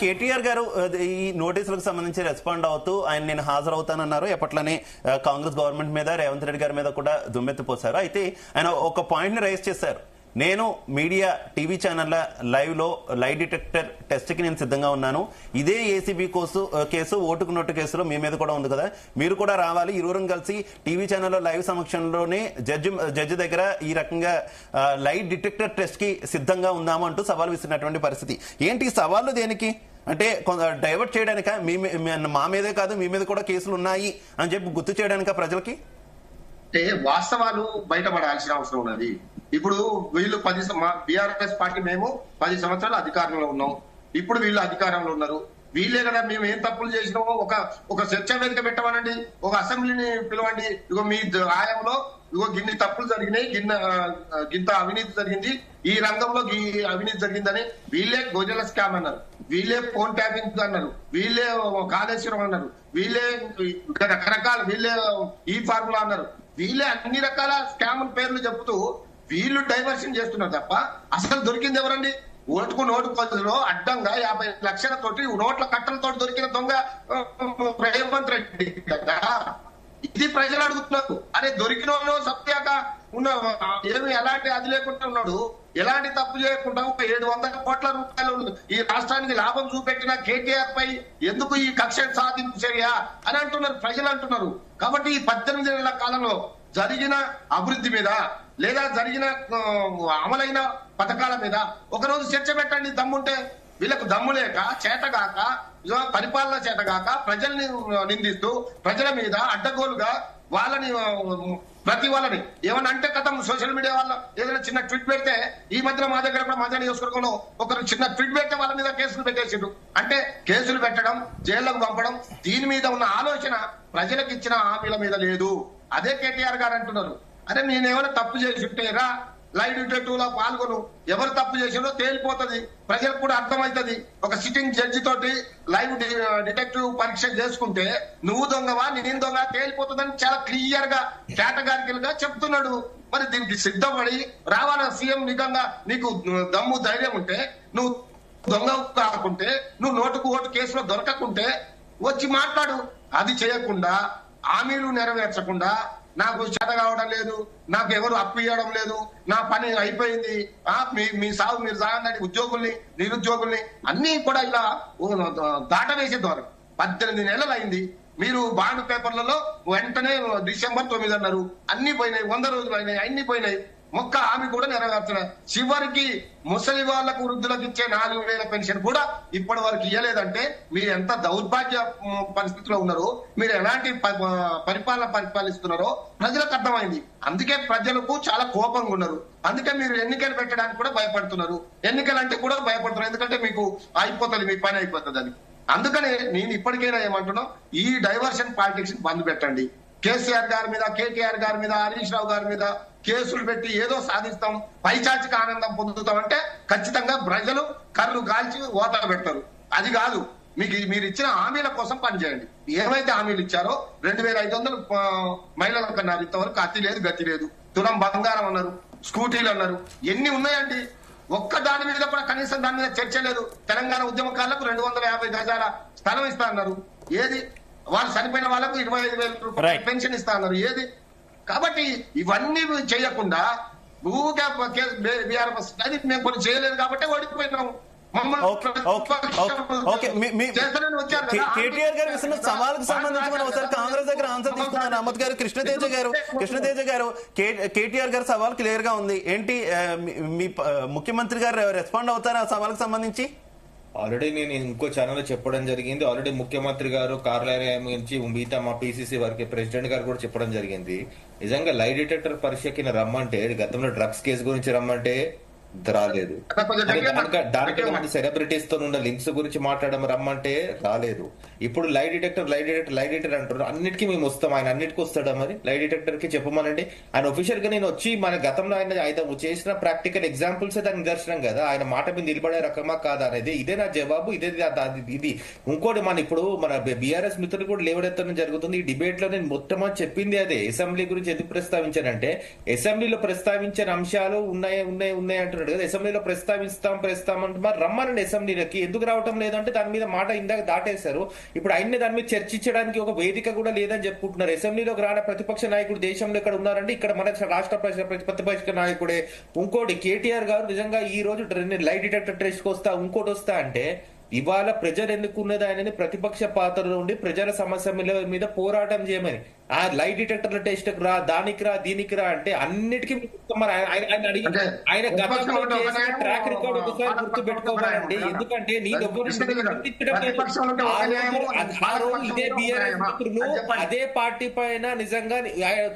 కేటీఆర్ గారు ఈ నోటీసులకు సంబంధించి రెస్పాండ్ అవుతూ ఆయన నేను హాజరవుతానన్నారు. ఎప్పట్లనే కాంగ్రెస్ గవర్నమెంట్ మీద రేవంత్ రెడ్డి గారి మీద కూడా దుమ్మెత్తిపోశారు. అయితే ఆయన ఒక పాయింట్ ని రైజ్ చేశారు. నేను మీడియా టీవీ ఛానళ్ల లైవ్ లో లై డిటెక్టర్ టెస్ట్ కి నేను సిద్ధంగా ఉన్నాను. ఇదే ఏసీబీ కేసు ఓటుకు నోటు కేసులో మీ మీద కూడా ఉంది కదా, మీరు కూడా రావాలి, ఇరువురం కలిసి టీవీ ఛానల్లో లైవ్ సమక్షంలోనే జడ్జి దగ్గర ఈ రకంగా లై డిటెక్టర్ టెస్ట్ కి సిద్ధంగా ఉందాము అంటూ సవాల్ విసిరినటువంటి పరిస్థితి. ఏంటి సవాళ్ళు దేనికి? అంటే డైవర్ట్ చేయడానిక, మా మీదే కాదు మీ మీద కూడా కేసులు ఉన్నాయి అని చెప్పి గుర్తు చేయడానిక ప్రజలకి? వాస్తవాలు బయటపడాల్సిన అవసరం ఉన్నది. ఇప్పుడు వీళ్ళు బీఆర్ఎస్ పార్టీ మేము 10 సంవత్సరాలు అధికారంలో ఉన్నాం. ఇప్పుడు వీళ్ళు అధికారంలో ఉన్నారు. వీళ్ళే కదా మేము ఏం తప్పులు చేసినామో ఒక చర్చా వేదిక పెట్టమనండి, ఒక అసెంబ్లీని పిలవండి. ఇగో మీ ఆయంలో ఇగో గిన్ని తప్పులు జరిగినాయి, గింత అవినీతి జరిగింది, ఈ రంగంలో ఈ అవినీతి జరిగిందని వీళ్ళే గొజల స్కామ్ అన్నారు, వీళ్ళే ఫోన్ ట్యాపింగ్ అన్నారు, వీళ్ళే కాళేశ్వరం అన్నారు, వీళ్ళే రకరకాల వీళ్ళే ఈ ఫార్ములా అన్నారు, వీళ్ళే అన్ని రకాల స్కాముల పేర్లు చెప్తూ వీళ్ళు డైవర్షన్ చేస్తున్నారు తప్ప అసలు దొరికింది ఎవరండి? ఓటుకు నోటు పద్ధతిలో అడ్డంగా 50 లక్షలతోటి నోట్ల కట్టలతో దొరికిన దొంగ రేవంత్ రెడ్డి కదా. ఇది ప్రజలు అడుగుతున్నారు. అరే దొరికిన వాళ్ళు సత్యాక ఉన్న ఏమి ఎలాంటి అది లేకుండా ఉన్నాడు, ఎలాంటి తప్పు చేయకుండా ఒక 700 కోట్ల రూపాయలు ఈ రాష్ట్రానికి లాభం చూపెట్టిన కేటీఆర్ పై ఎందుకు ఈ కక్ష సాధింపు చర్య అని అంటున్నారు ప్రజలు అంటున్నారు. కాబట్టి ఈ 18 ఏళ్ల కాలంలో జరిగిన అభివృద్ధి మీద లేదా జరిగిన అమలైన పథకాల మీద ఒకరోజు చర్చ పెట్టండి దమ్ముంటే. వీళ్ళకు దమ్ము లేక చేతగాక పరిపాలన చేతగాక ప్రజల్ని నిందిస్తూ ప్రజల మీద అడ్డగోలుగా వాళ్ళని ప్రతి వాళ్ళని ఏమన్నా అంటే కథం సోషల్ మీడియా వాళ్ళ ఏదైనా చిన్న ట్వీట్ పెడితే ఈ మధ్య మా దగ్గర కూడా మధ్య నియోజకవర్గంలో ఒకరు చిన్న ట్వీట్ పెడితే వాళ్ళ మీద కేసులు పెట్టేసిండు. అంటే కేసులు పెట్టడం, జైళ్లకు పంపడం, దీని మీద ఉన్న ఆలోచన ప్రజలకు ఇచ్చిన హామీల మీద లేదు. అదే కేటీఆర్ గారు అంటున్నారు, అరే నేనేమైనా తప్పు చేసి ఉంటేరా లైవ్ డిటెక్టివ్ లో పాల్గొను, ఎవరు తప్పు చేసిందో తేలిపోతుంది, ప్రజలకు కూడా అర్థమవుతుంది. ఒక సిట్టింగ్ జడ్జి తోటి లైవ్ డిటెక్టివ్ పరీక్ష చేసుకుంటే నువ్వు దొంగవా నేను దొంగ తేలిపోతుందని చాలా క్లియర్ గా కేటగారికల్ గా చెప్తున్నాడు. మరి దీనికి సిద్ధపడి రావాలా సీఎం? నిజంగా నీకు దమ్ము ధైర్యం ఉంటే, నువ్వు దొంగ కాకుంటే, నువ్వు నోటుకు ఓటు కేసులో దొరకకుంటే వచ్చి మాట్లాడు. అది చేయకుండా హామీలు నెరవేర్చకుండా నాకు చేత కావడం లేదు, నాకు ఎవరు అప్పు ఇవ్వడం లేదు, నా పని అయిపోయింది, మీ సాగు మీరు సాగండి, ఉద్యోగుల్ని నిరుద్యోగుల్ని అన్ని కూడా ఇలా దాటవేసే ద్వారా 18 నెలలు అయింది. మీరు బాండ్ పేపర్లలో వెంటనే డిసెంబర్ 9 అన్నారు, అన్ని పోయినాయి, 100 రోజులు అయినాయి, అన్ని పోయినాయి, ఒక్క హామీ కూడా నెరవేర్చలేదు. చివరికి ముసలి వాళ్లకు వృద్ధులకు ఇచ్చే 4,000 పెన్షన్ కూడా ఇప్పటి వరకు ఇవ్వలేదంటే మీరు ఎంత దౌర్భాగ్య పరిస్థితిలో ఉన్నారో, మీరు ఎలాంటి పరిపాలన పరిపాలిస్తున్నారో ప్రజలకు అర్థమైంది. అందుకే ప్రజలకు చాలా కోపంగా ఉన్నారు. అందుకే మీరు ఎన్నికలు పెట్టడానికి కూడా భయపడుతున్నారు. ఎన్నికలంటే కూడా భయపడుతున్నారు, ఎందుకంటే మీకు అయిపోతుంది, మీ పని అయిపోతుంది అని. అందుకనే నేను ఇప్పటికైనా ఏమంటున్నా, ఈ డైవర్షన్ పాలిటిక్స్ బంద్ పెట్టండి. కేసీఆర్ గారి మీద, కేటీఆర్ గారి మీద, హరీష్ రావు గారి మీద కేసులు పెట్టి ఏదో సాధిస్తాం, పైచాచిక ఆనందం పొందుతాం అంటే ఖచ్చితంగా ప్రజలు కర్రు కాల్చి ఓత పెట్టరు. అది కాదు, మీరు ఇచ్చిన హామీల కోసం పనిచేయండి. ఏమైతే హామీలు ఇచ్చారో 2,500 మహిళలకు అన్నారు, ఇంతవరకు అతి లేదు గతి లేదు. తులం బంగారం అన్నారు, స్కూటీలు అన్నారు, ఎన్ని ఉన్నాయండి? ఒక్క దాని మీద కూడా కనీసం దాని మీద చర్చ లేదు. తెలంగాణ ఉద్యమకారులకు 250 గజాల స్థలం ఇస్తా అన్నారు, ఏది? వాళ్ళు చనిపోయిన వాళ్ళకు 25,000 రూపాయలు పెన్షన్ ఇస్తా అన్నారు, ఏది? కాబట్టి ఇవన్నీ చేయకుండా బీఆర్ఎస్ అది మేము కొన్ని చేయలేదు కాబట్టి ఓడిపోయినాము. కేటీఆర్ గారు ఇస్తున్న సవాలుకు సంబంధించి మనం ఒకసారి కాంగ్రెస్ దగ్గర ఆన్సర్ తీసుకున్నారు. అహ్మద్ గారు, కృష్ణతేజ గారు కేటీఆర్ గారు సవాల్ క్లియర్ గా ఉంది. ఏంటి మీ ముఖ్యమంత్రి గారు రెస్పాండ్ అవుతారా ఆ సవాలుకు సంబంధించి? ఆల్రెడీ నేను ఇంకో ఛానల్ చెప్పడం జరిగింది. ఆల్రెడీ ముఖ్యమంత్రి గారు కార్యాలయం నుంచి మిగతా మా పిసిసి వారికి ప్రెసిడెంట్ గారు కూడా చెప్పడం జరిగింది. నిజంగా లై డిటెక్టర్ పరీక్షకి రమ్మంటే, గతంలో డ్రగ్స్ కేసు గురించి రమ్మంటే రాలేదు, దానికి సెలబ్రిటీస్ తో ఉన్న లింక్స్ గురించి మాట్లాడడం రమ్మంటే రాలేదు. ఇప్పుడు లై డిటెక్టర్ అంటున్నారు. అన్నిటికీ మేము వస్తాం, ఆయన అన్నిటికీ వస్తాడా? మరి లై డిటెక్టర్ కి చెప్పమనండి. ఆయన ఒఫీషియల్ గా నేను వచ్చి మన గతంలో ఆయన చేసిన ప్రాక్టికల్ ఎగ్జాంపుల్స్ దానికి నిదర్శనం కదా, ఆయన మాట మీద నిలబడే రకమా కాదా అనేది. ఇదే నా జవాబు, ఇది ఇంకోటి ఇప్పుడు మన బీఆర్ఎస్ మిత్రులు కూడా లేవనెత్తడం జరుగుతుంది. ఈ డిబేట్ లో నేను మొత్తం చెప్పింది అదే. అసెంబ్లీ గురించి ఎందుకు ప్రస్తావించానంటే, అసెంబ్లీలో ప్రస్తావించిన అంశాలు ఉన్నాయి అంటున్నారు. చెప్తున్నాడు కదా, అసెంబ్లీలో ప్రస్తావిస్తాం అంటే మరి రమ్మనండి అసెంబ్లీలకి, ఎందుకు రావటం లేదంటే దాని మీద మాట ఇందాక దాటేశారు. ఇప్పుడు ఆయన్ని దాని మీద చర్చించడానికి ఒక వేదిక కూడా లేదని చెప్పుకుంటున్నారు. అసెంబ్లీలోకి రాన ప్రతిపక్ష నాయకుడు దేశంలో ఇక్కడ ఉన్నారంటే ఇక్కడ మన రాష్ట్ర ప్రతిపక్ష నాయకుడే. ఇంకోటి కేటీఆర్ గారు నిజంగా ఈ రోజు లైట్ డిటెక్టర్ టెస్ట్ వస్తా ఇంకోటి వస్తా అంటే ఇవాళ ప్రజలు ఎన్నుకున్నది ఆయనని ప్రతిపక్ష పాత్రలో ఉండి ప్రజల సమస్యల మీద పోరాటం చేయమని. ఆ లైట్ డిటెక్టర్ల టెస్ట్ రా, దానికి రా, దీనికి రా అంటే అన్నిటికీ ఆయన గతంలో చేసిన ట్రాక్ రికార్డ్ ఒకసారి గుర్తు పెట్టుకోవాలండి. ఎందుకంటే ఇదే బీఆర్ఎస్ మిత్రులు అదే పార్టీ పైన నిజంగా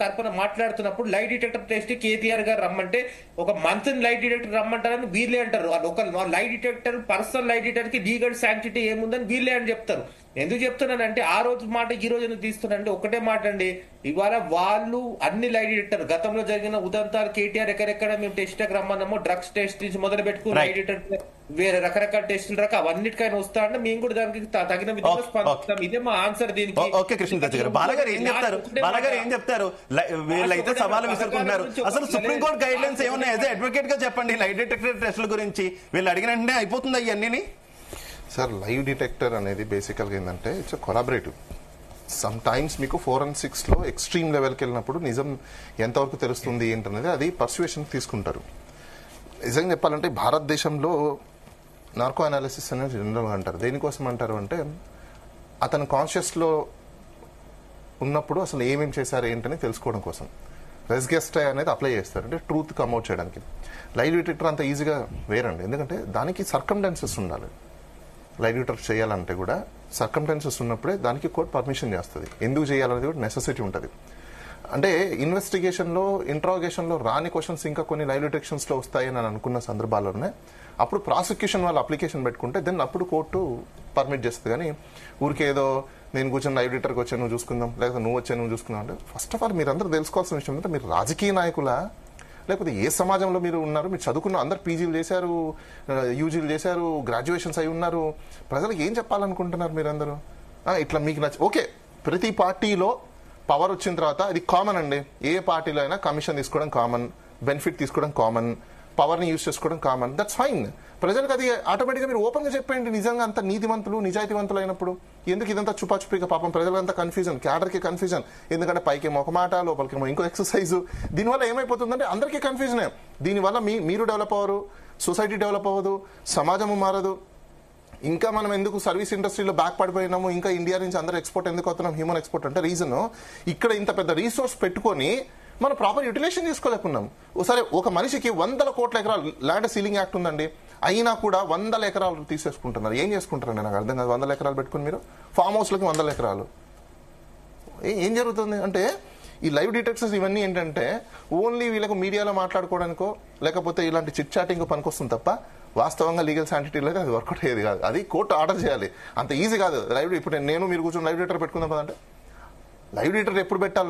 తరఫున మాట్లాడుతున్నప్పుడు లైట్ డిటెక్టర్ టెస్ట్ కేటీఆర్ గారు రమ్మంటే ఒక మంత్ని లైట్ డిటెక్టర్ రమ్మంటారని వీళ్ళే అంటారు. ఒక light detector personal light detector కి లీగల్ శాంక్టిటీ ఏముందని వీళ్ళే అని చెప్తారు. ఎందుకు చెప్తున్నానంటే ఆ రోజు మాట ఈ రోజు ఎందుకు తీస్తున్నానంటే ఒకటే మాట అండి, ఇవాళ వాళ్ళు అన్ని లైట్ డిటెక్టర్ గతంలో జరిగిన ఉదంతాలు కేటీఆర్ ఎక్కడెక్కడ మేము టెస్ట్ రమ్మన్నామో డ్రగ్స్ టెస్ట్ నుంచి మొదలు పెట్టుకుని లైట్ డిటెక్టర్ వేరే రకరకాల టెస్టులు అన్నిటికైనా వస్తా అంటే మేము కూడా దానికి తగిన విధంగా స్పందిస్తాం. ఇదే మా ఆన్సర్ దీనికి. ఓకే కృష్ణదాస్ గారు, బాలగారు ఏం చెప్తారు? వీళ్ళైతే సవాలు విసురుకుంటున్నారు. అసలు సుప్రీంకోర్టు గైడ్ లైన్స్ ఏమున్నాయి? యాజ్ అడ్వకేట్ గా చెప్పండి, లైట్ డిటెక్టర్ టెస్టుల గురించి వీళ్ళు అడిగిన వెంటనే అయిపోతుంది ఇవన్నీ? సార్, లైవ్ డిటెక్టర్ అనేది బేసికల్గా ఏంటంటే ఇట్స్ కొలాబరేటివ్. సమ్ టైమ్స్ మీకు ఫోరెన్సిక్స్లో ఎక్స్ట్రీమ్ లెవెల్కి వెళ్ళినప్పుడు నిజం ఎంతవరకు తెలుస్తుంది ఏంటనేది అది పర్సువేషన్ తీసుకుంటారు. నిజంగా చెప్పాలంటే భారతదేశంలో నార్కో అనాలిసిస్ అనేది జనరల్గా అంటారు. దేనికోసం అంటారు అంటే అతను కాన్షియస్లో ఉన్నప్పుడు అసలు ఏమేమి చేశారు ఏంటని తెలుసుకోవడం కోసం. రెస్గెస్ట్ అనేది అప్లై చేస్తారు, అంటే ట్రూత్ కమ్అట్ చేయడానికి. లైవ్ డిటెక్టర్ అంత ఈజీగా వేరండి, ఎందుకంటే దానికి సర్కమ్స్టాన్సెస్ ఉండాలి. లైవ్ డిటెక్టర్ చేయాలంటే కూడా సర్కమ్స్టాన్సెస్ ఉన్నప్పుడే దానికి కోర్టు పర్మిషన్ చేస్తుంది. ఎందుకు చేయాలనేది కూడా నెసెసిటీ ఉంటుంది. అంటే ఇన్వెస్టిగేషన్లో ఇంట్రాగేషన్లో రాని క్వశ్చన్స్ ఇంకా కొన్ని లైవ్ డిటెక్షన్స్లో వస్తాయని అనుకున్న సందర్భాల్లోనే అప్పుడు ప్రాసిక్యూషన్ వాళ్ళు అప్లికేషన్ పెట్టుకుంటే దెన్ అప్పుడు కోర్టు పర్మిట్ చేస్తుంది. కానీ ఊరికే ఏదో నేను కూర్చొని లైవ్ డిటెక్టర్కి వచ్చాను నువ్వు చూసుకుందాం, లేకపోతే నువ్వు వచ్చాను నువ్వు చూసుకుందాం అంటే ఫస్ట్ ఆఫ్ ఆల్ మీరందరూ తెలుసుకోవాల్సిన విషయం ఏంటంటే మీరు రాజకీయ నాయకులా లేకపోతే ఏ సమాజంలో మీరు ఉన్నారు? మీరు చదువుకున్న అందరు పీజీలు చేశారు, యూజీలు చేశారు, గ్రాడ్యుయేషన్స్ అయి ఉన్నారు. ప్రజలకు ఏం చెప్పాలనుకుంటున్నారు మీరందరూ? ఇట్లా మీకు ఓకే, ప్రతి పార్టీలో పవర్ వచ్చిన తర్వాత అది కామన్ అండి. ఏ పార్టీలో అయినా కమిషన్ తీసుకోవడం కామన్, బెనిఫిట్ తీసుకోవడం కామన్, పవర్ని యూజ్ చేసుకోవడం కామన్. That's fine. ప్రజలకు అది ఆటోమేటిక్గా మీరు ఓపెన్ గా చెప్పండి. నిజంగా అంత నీతివంతులు నిజాయితీవంతులు అయినప్పుడు ఎందుకు ఇదంతా చుపాచుపిగా? పాపం ప్రజలంతా కన్ఫ్యూజన్, క్యాడర్కి కన్ఫ్యూజన్. ఎందుకంటే పైకి ఒక మాట లోపలికేమో ఇంకో ఎక్సర్సైజ్. దీనివల్ల ఏమైపోతుందంటే అందరికీ కన్ఫ్యూజనే. దీనివల్ల మీరు డెవలప్ అవ్వరు, సొసైటీ డెవలప్ అవ్వదు, సమాజము మారదు. ఇంకా మనం ఎందుకు సర్వీస్ ఇండస్ట్రీలో బ్యాక్ పడిపోయినాము, ఇంకా ఇండియా నుంచి అందరూ ఎక్స్పోర్ట్ ఎందుకు అవుతున్నాం, హ్యూమన్ ఎక్స్పోర్ట్ అంటే రీజన్ ఇక్కడ ఇంత పెద్ద రీసోర్స్ పెట్టుకొని మనం ప్రాపర్ యూటిలైజేషన్ చేసుకోలేకున్నాం. సరే, ఒక మనిషికి 100 కోట్ల ఎకరాలు ల్యాండ్ సీలింగ్ యాక్ట్ ఉందండి, అయినా కూడా 100 ఎకరాలు తీసేసుకుంటున్నారు. ఏం చేసుకుంటారండి? నాకు అర్థం కాదు. 100 ఎకరాలు పెట్టుకుని మీరు ఫామ్ హౌస్లకి 100 ఎకరాలు ఏం జరుగుతుంది అంటే ఈ లైవ్ డిటెక్టర్స్ ఇవన్నీ ఏంటంటే ఓన్లీ వీళ్ళకు మీడియాలో మాట్లాడుకోవడానికో లేకపోతే ఇలాంటి చిట్ చాటింగ్ పనికొస్తుంది తప్ప వాస్తవంగా లీగల్ శాంటిటీ అయితే అది వర్కౌట్ అయ్యేది కాదు. అది కోర్టు ఆర్డర్ చేయాలి, అంత ఈజీ కాదు. లైవ్ ఇప్పుడు నేను మీరు కూర్చొని లైవ్ డిటెక్టర్ పెట్టుకుందాం అంటే లైవ్ డిటెక్టర్ ఎప్పుడు పెట్టాలి?